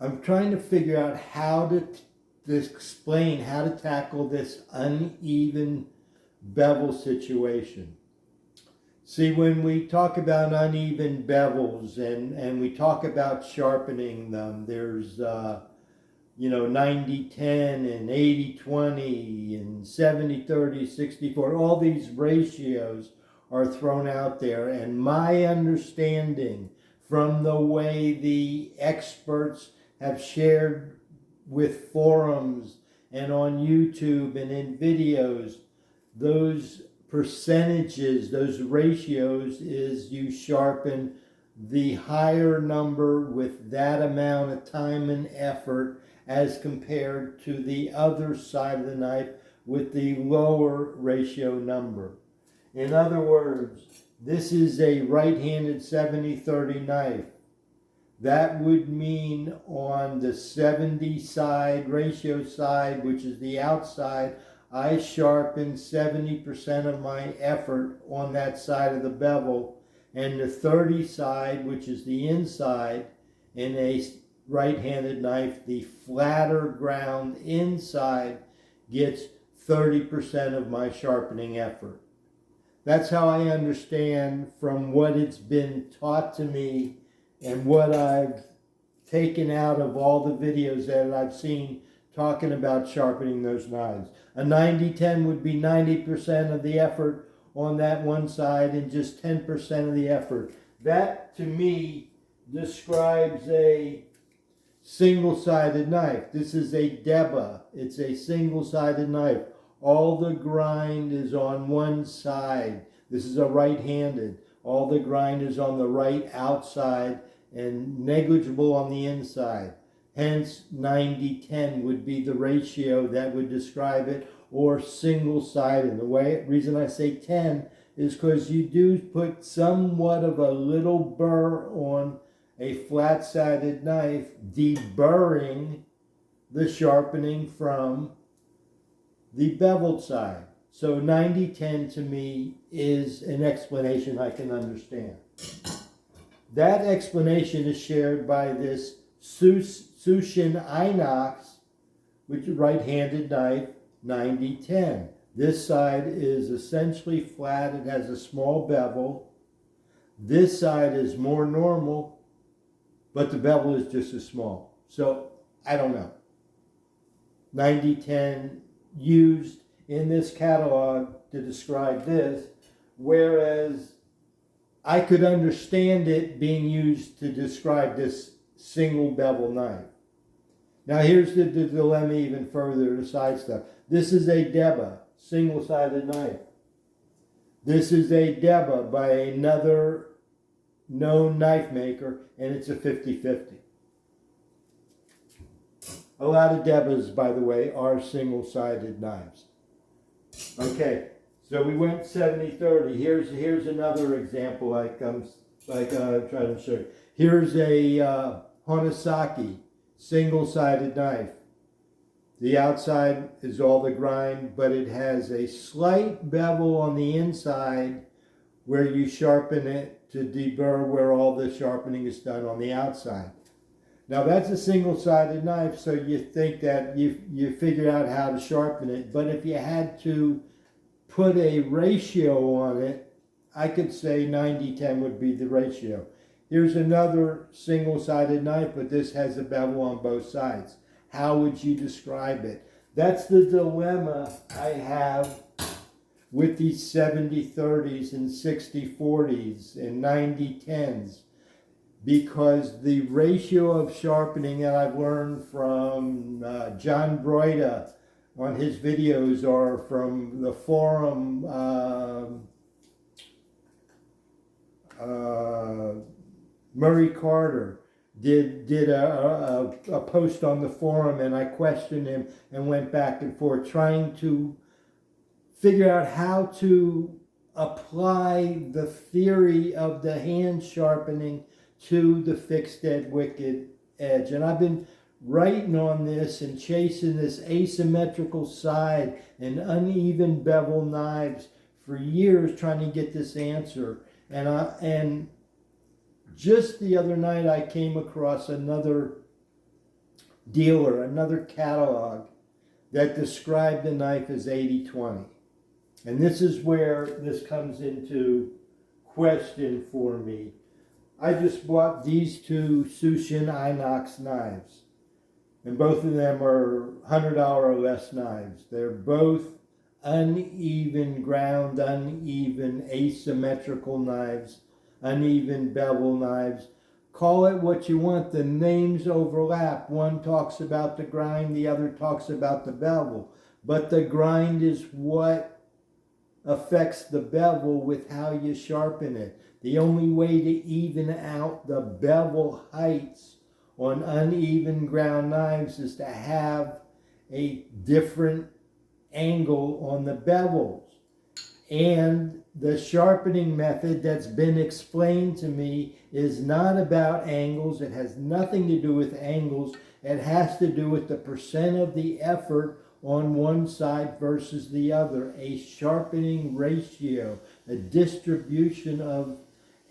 I'm trying to figure out how to explain how to tackle this uneven bevel situation. See, when we talk about uneven bevels and we talk about sharpening them, there's 90-10 and 80-20 and 70-30, 60-40. All these ratios are thrown out there, and my understanding from the way the experts have shared with forums and on YouTube and in videos, those percentages, those ratios, is you sharpen the higher number with that amount of time and effort as compared to the other side of the knife with the lower ratio number. In other words, this is a right-handed 70-30 knife. That would mean on the 70 side, ratio side, which is the outside, I sharpen 70% of my effort on that side of the bevel, and the 30 side, which is the inside, in a right-handed knife, the flatter ground inside gets 30% of my sharpening effort. That's how I understand from what it's been taught to me and what I've taken out of all the videos that I've seen talking about sharpening those knives. A 90-10 would be 90% of the effort on that one side and just 10% of the effort. That, to me, describes a single-sided knife. This is a Deba. It's a single-sided knife. All the grind is on one side. This is a right-handed. All the grind is on the right outside and negligible on the inside. Hence, 90-10 would be the ratio that would describe it, or single-sided. The reason I say 10 is because you do put somewhat of a little burr on a flat-sided knife, deburring the sharpening from the beveled side. So 90-10 to me is an explanation I can understand. That explanation is shared by this Sushin Inox, which is right-handed knife, 90-10. This side is essentially flat. It has a small bevel. This side is more normal, but the bevel is just as small. So I don't know. 90-10 used in this catalog to describe this, whereas I could understand it being used to describe this single bevel knife. Now here's the dilemma even further, the side stuff. This is a Deba, single-sided knife. This is a Deba by another known knife maker, and it's a 50-50. A lot of Debas, by the way, are single-sided knives. Okay, so we went 70-30. Here's another example I'm trying to show you. Here's a Honosaki single-sided knife. The outside is all the grind, but it has a slight bevel on the inside where you sharpen it to deburr where all the sharpening is done on the outside. Now that's a single-sided knife, so you think that you figure out how to sharpen it, but if you had to put a ratio on it, I could say 90-10 would be the ratio. Here's another single-sided knife, but this has a bevel on both sides. How would you describe it? That's the dilemma I have with these 70-30s and 60-40s and 90-10s, because the ratio of sharpening that I've learned from John Broida on his videos, or from the forum Murray Carter did a post on the forum, and I questioned him and went back and forth trying to figure out how to apply the theory of the hand sharpening to the fixed dead wicked edge. And I've been writing on this and chasing this asymmetrical side and uneven bevel knives for years, trying to get this answer. And just the other night I came across another dealer, another catalog that described the knife as 80/20. And this is where this comes into question for me. I just bought these two Sushin Inox knives, and both of them are $100 or less knives. They're both uneven ground, uneven asymmetrical knives, uneven bevel knives. Call it what you want. The names overlap. One talks about the grind, the other talks about the bevel. But the grind is what affects the bevel with how you sharpen it. The only way to even out the bevel heights on uneven ground knives is to have a different angle on the bevels. And the sharpening method that's been explained to me is not about angles. It has nothing to do with angles. It has to do with the percent of the effort on one side versus the other, a sharpening ratio, a distribution of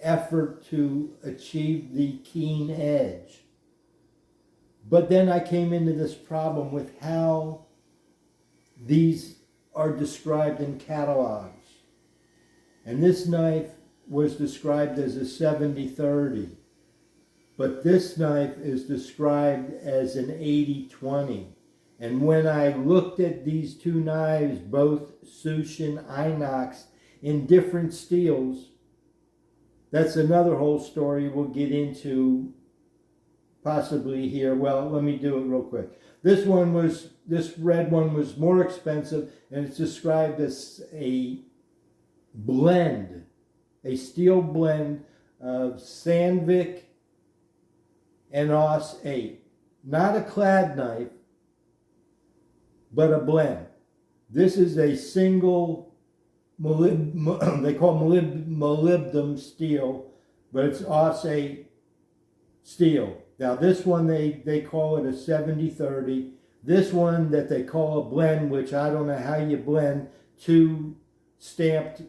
effort to achieve the keen edge. But then I came into this problem with how these are described in catalogs. And this knife was described as a 70/30, but this knife is described as an 80/20. And when I looked at these two knives, both Sushin Inox, in different steels, that's another whole story we'll get into possibly here. Well, let me do it real quick. This red one was more expensive, and it's described as a blend, a steel blend of Sandvik and AUS 8. Not a clad knife, but a blend. This is a single they call molybdenum steel, but it's AUS 8 steel. Now this one they call it a 70/30. This one that they call a blend, which I don't know how you blend two stamped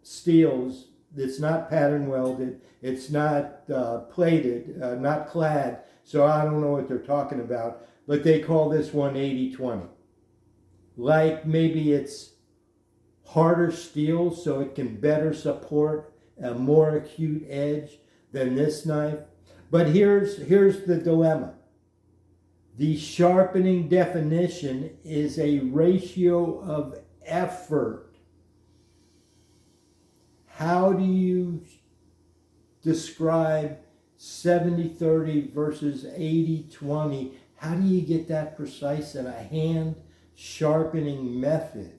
steels. It's not pattern welded. It's not plated, not clad. So I don't know what they're talking about. But they call this one 80/20. Like maybe it's harder steel so it can better support a more acute edge than this knife. But here's the dilemma. The sharpening definition is a ratio of effort. How do you describe 70/30 versus 80/20? How do you get that precise in a hand sharpening method?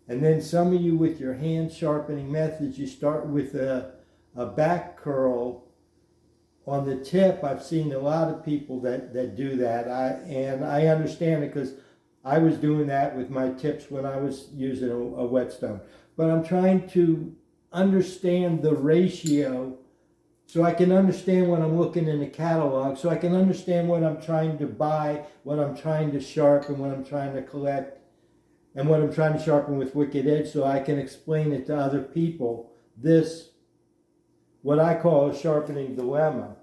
And then some of you with your hand sharpening methods, you start with a back curl on the tip. I've seen a lot of people that do that. I understand it because I was doing that with my tips when I was using a whetstone. But I'm trying to understand the ratio so I can understand when I'm looking in the catalog, so I can understand what I'm trying to buy, what I'm trying to sharpen, what I'm trying to collect, and what I'm trying to sharpen with Wicked Edge, so I can explain it to other people. This, what I call a sharpening dilemma.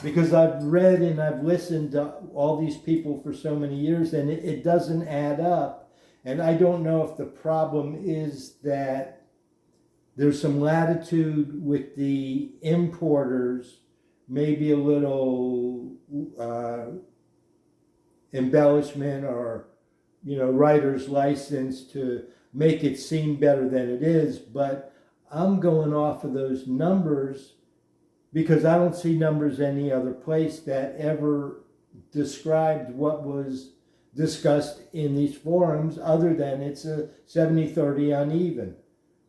Because I've read and I've listened to all these people for so many years, and it doesn't add up. And I don't know if the problem is that there's some latitude with the importers, maybe a little embellishment or, writer's license to make it seem better than it is. But I'm going off of those numbers because I don't see numbers any other place that ever described what was discussed in these forums other than it's a 70/30 uneven.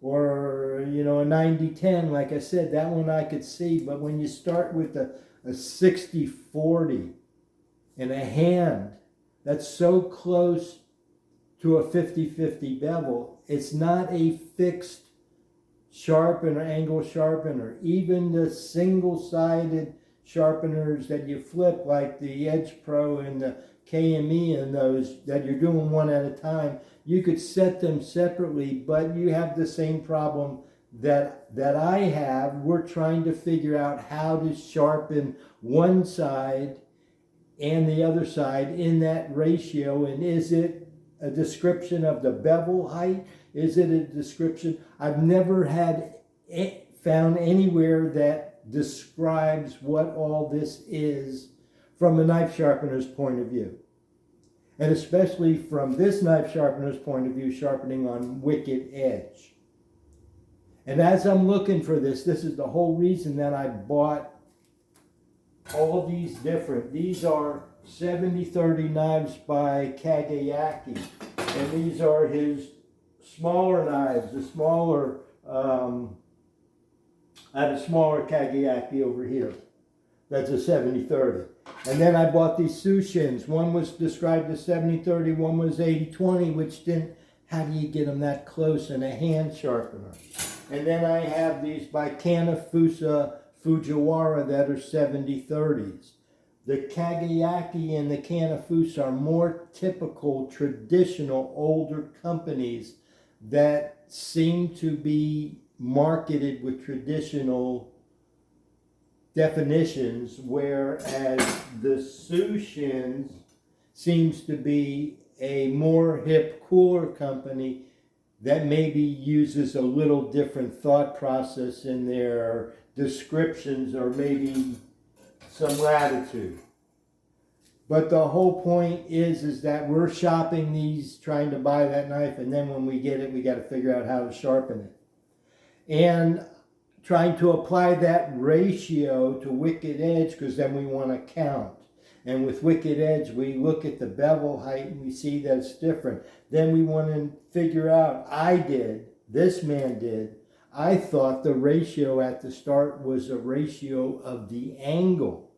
Or, a 90/10, like I said, that one I could see. But when you start with a 60/40 in a hand, that's so close to a 50/50 bevel. It's not a fixed sharpener, angle sharpener. Even the single-sided sharpeners that you flip, like the Edge Pro and the KME and those that you're doing one at a time, you could set them separately, but you have the same problem that I have. We're trying to figure out how to sharpen one side and the other side in that ratio, and is it a description of the bevel height? Is it a description? I've never found anywhere that describes what all this is from a knife sharpener's point of view. And especially from this knife sharpener's point of view, sharpening on wicked edge. And as I'm looking for this is the whole reason that I bought all these these are 70-30 knives by Kagayaki. And these are his smaller knives, the smaller, I have a smaller Kagayaki over here. That's a 70-30. And then I bought these Sushins. One was described as 70-30, one was 80-20, which didn't, how do you get them that close in a hand sharpener? And then I have these by Kanafusa Fujiwara that are 70-30s. The Kagayaki and the Kanafusa are more typical, traditional, older companies that seem to be marketed with traditional definitions, whereas the Sushins seems to be a more hip, cooler company that maybe uses a little different thought process in their descriptions, or maybe some latitude. But the whole point is that we're shopping these, trying to buy that knife, and then when we get it, we got to figure out how to sharpen it. And trying to apply that ratio to wicked edge, because then we want to count. And with wicked edge, we look at the bevel height and we see that it's different. Then we want to figure out, this man did, I thought the ratio at the start was a ratio of the angle,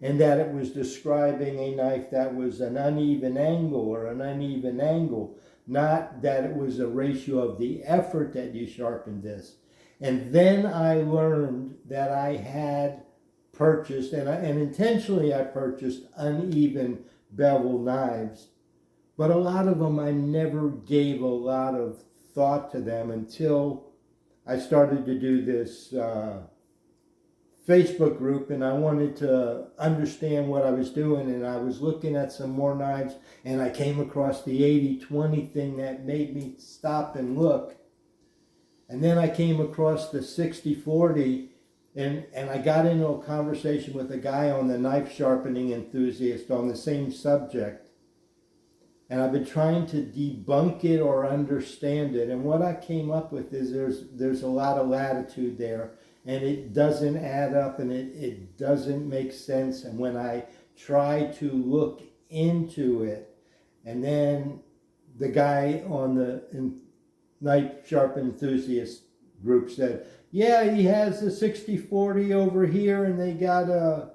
and that it was describing a knife that was an uneven angle or an uneven angle, not that it was a ratio of the effort that you sharpened this. And then I learned that I had purchased, and intentionally I purchased uneven bevel knives, but a lot of them I never gave a lot of thought to them until I started to do this Facebook group, and I wanted to understand what I was doing, and I was looking at some more knives, and I came across the 80-20 thing that made me stop and look. And then I came across the 60-40, and I got into a conversation with a guy on the Knife Sharpening Enthusiast on the same subject. And I've been trying to debunk it or understand it. And what I came up with is there's a lot of latitude there, and it doesn't add up, and it doesn't make sense. And when I try to look into it, and then the guy on the Knife Sharp Enthusiast group said, yeah, he has a 60-40 over here, and they got an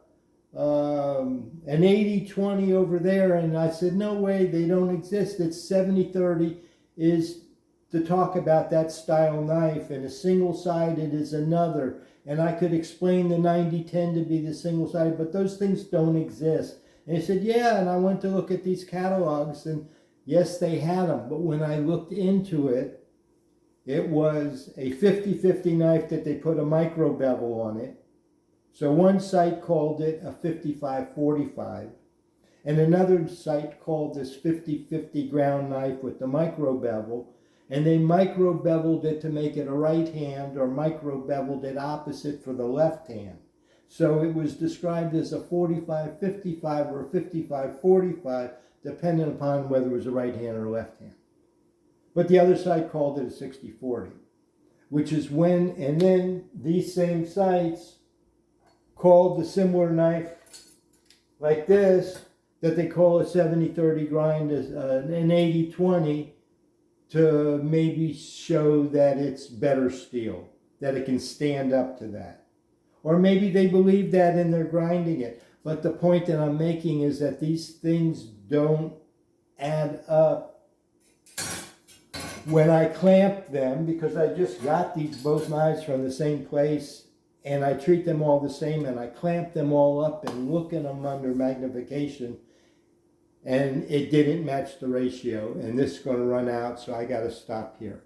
80-20 over there. And I said, no way, they don't exist. It's 70-30 is to talk about that style knife, and a single-sided is another. And I could explain the 90-10 to be the single-sided, but those things don't exist. And he said, yeah, and I went to look at these catalogs, and yes, they had them. But when I looked into it, it was a 50-50 knife that they put a micro bevel on it. So one site called it a 55-45, and another site called this 50-50 ground knife with the micro bevel, and they micro beveled it to make it a right hand, or micro beveled it opposite for the left hand. So it was described as a 45-55 or a 55-45, depending upon whether it was a right hand or a left hand. But the other site called it a 60-40, which is when, and then these same sites called the similar knife like this, that they call a 70-30 grind, as an 80-20, to maybe show that it's better steel, that it can stand up to that. Or maybe they believe that and they're grinding it. But the point that I'm making is that these things don't add up when I clamp them, because I just got these both knives from the same place, and I treat them all the same, and I clamp them all up and look at them under magnification, and it didn't match the ratio, and this is going to run out, so I got to stop here.